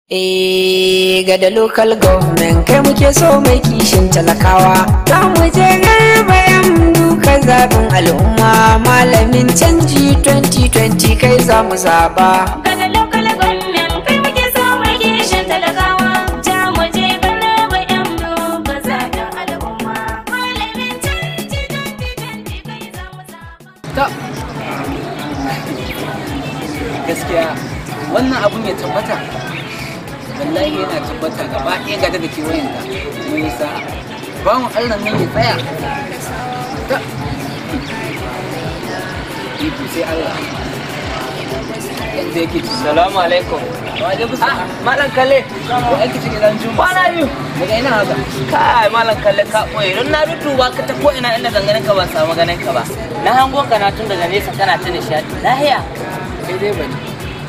Ga da local government kai muke so mai kishin talakawa. Za mu je bayan duka zaɓin al'umma, malamin canji 2020 kai za mu zaba. Ga da local government kai muke so mai kishin talakawa. Za mu je bayan duka zaɓin al'umma, malamin canji 2020 kai za mu zaba. Gaskiya wannan abun ya tabbata, wallahi yana tabbata gaba ɗaya gada da kewayen ta mai sa bawon allah nan ya tsaya ta ibu sai allah yadda yake ci. Salamu alaikum. Wa alaikum salam. Malam Kalle ko aiki cikin dan juma kwana biyu daga ina haka. Kai Malam Kalle ka koyi don na duba ka ta ko ina inda ganganin ka ba samu ganin ka ba. Na hango ka na tun daga nesa kana ta nishadi lahiya. Kai dai bane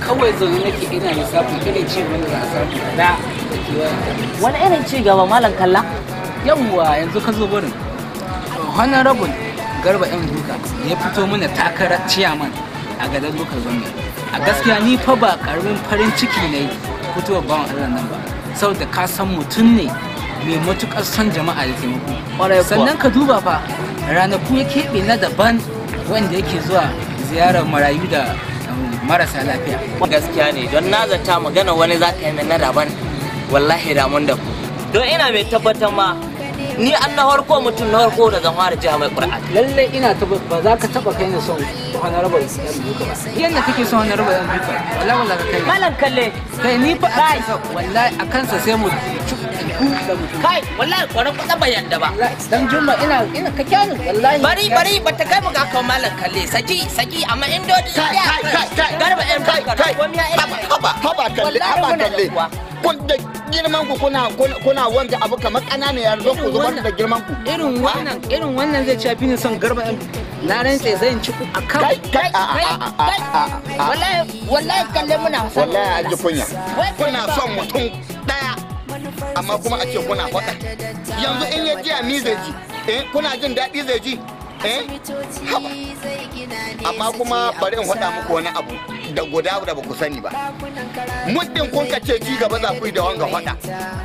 kawai zaune nake ina lissafi irin ci wanda za a samu da wani irin ci gaba Malam Kalla. Yawwa yanzu ka zo barin honorable Garba yan duka ya fito mana takarar ciyaman a gadar local government. A gaskiya ni fa ba karamin farin ciki ne fitowar bawan Allah nan ba, saboda ka san mutum ne mai matukar son jama'a da taimako. Sannan ka duba fa ranaku ya keɓe na daban wanda yake zuwa ziyarar marayu da marasa lafiya. Gaskiya ne don na zata magana wani za ka yi na daban, wallahi damun da ku don ina mai tabbatar ma ni an na harko mutum na harko da zama da jiha mai ƙur'an. Lallai ina ba za ka taba kai ni son honorable yan duka ba. Yanda kake son honorable yan duka wallahi za ka kai Malam Kalle kai ni fa a kansa wallahi a kansa sai mu kai wallahi kwaran kuɗa bayan da ba dan juma ina ka kyanu wallahi bari ba ta kai mu ga kan Malam Kalle saki amma in dodi Garba yan duka ko miya haba Kalle kun da girman ku kuna wanda abu kamar ƙanana ya zo ku zubar da girman ku. Irin wannan zai ci ni son Garba yan na rantse zan ci ku akan kai wallahi Kalle muna son wallahi aji kunya kuna son mutum daya amma kuma a ce kuna faɗa yanzu in ya ji ni zai ji kuna jin daɗi zai ji haba amma kuma bari in faɗa muku wani abu da guda da ba ku sani ba. Muddin kun ka ce ci gaba za ku yi da wanga faɗa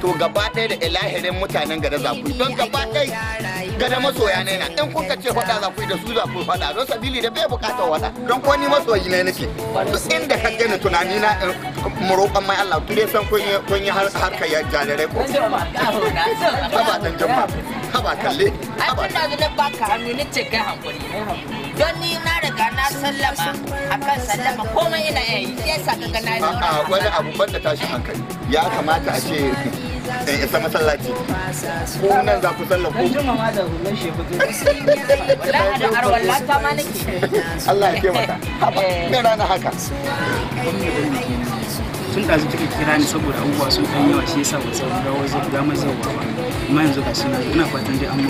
to gaba ɗaya da ilahirin mutanen gada za ku yi don gaba ɗaya gada masoya ne na in kun ka ce faɗa za ku yi da su za ku yi faɗa don sabili da bai buƙatar faɗa don ko ni masoyi ne nake duk inda ka gani tunani na mu roƙon mai Allah tu dai san kun yi harkar ya jarirai ko haba dan jama'a haba Kalle haba da zan baka hannu ni ce kai hankuri don ni na riga na sallama akan sallama komai ina yi sai saka ga na yi wani abu banda tashin hankali ya kamata a ce in isa masallaci ko nan za ku sallah ko juma ma da hulun shi fito wallahi da arwalla ta ma nake Allah ya taimaka haba me rana haka tun ɗazu take kira ni saboda abubuwa sun ɗan yawa shi yasa ba sau dawo zai damar zauwa ba amma yanzu ga suna ina fatan dai an mu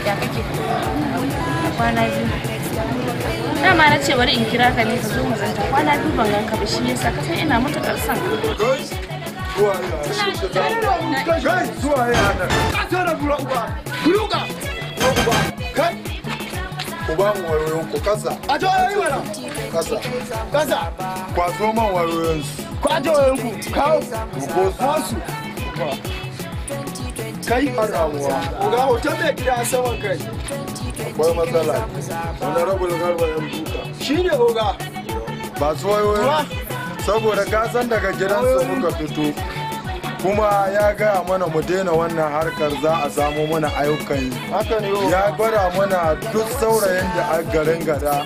ya kake kwana biyu dama na ce bari in kira ka ne ka zo mu zanta kwana biyu ban ganka ba shi yasa ka san ina matuƙar son ku ba mu wayoyin ku kasa. A ji wayoyi mana. Kasa. Kasa. Kwaso man wayoyin su. Kwaje wayoyin ku. Kawo. Ko su. Kai a ramuwa. Ga hoton mai gida a saman kai. Akwai matsala. Wani rabul Garba yan duka. Shi ne oga. Ba su wayoyin. Saboda gasan daga gidansu muka fito. Kuma ya gaya mana mu daina wannan harkar za a samu mana ayyukan yi. Ya gwada mana duk saurayin da a garin gada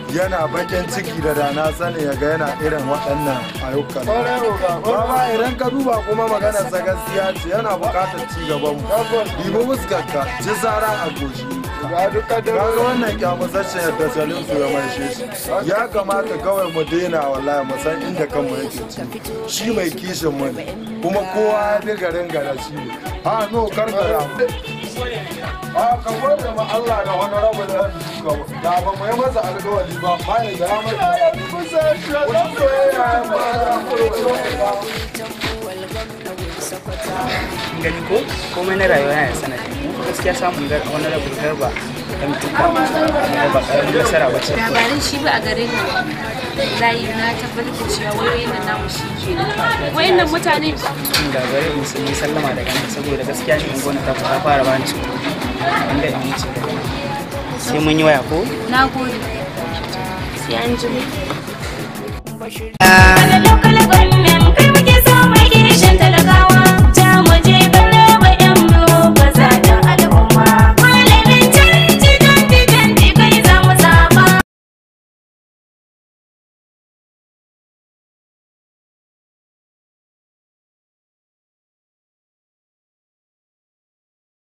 yana bakin ciki da na sani ya ga yana irin waɗannan ayyukan. Baba idan ka duba kuma maganar sa gaskiya ce yana buƙatar ci gaban mu. Bibu muskarka ci tsara a goshi. Ga wannan kyamusashen yadda Salisu ya maishe shi. Ya kamata kawai mu daina wallahi mu san inda kanmu yake ci. Shi mai kishin mu ne. Kuma kowa ya bi garin gada shi ne. A no karkara. A ka gode ma Allah da wani rabu da da ba mu yi masa alƙawari ba ba ya gara masa. gani ko komai na rayuwa yana sanadi gaskiya samun wani rabu Garba yan duka ba ƙaramin nasara ba ce. Labarin shi ba a garin nan layi na tabbatar da cewa wayoyin nan namu shi ke wayannan mutane da bari in sun yi sallama daga nan saboda gaskiya ni unguwar ta fara bani ciwo inda in wuce sai mun yi waya ko na gode sai an ji Ah.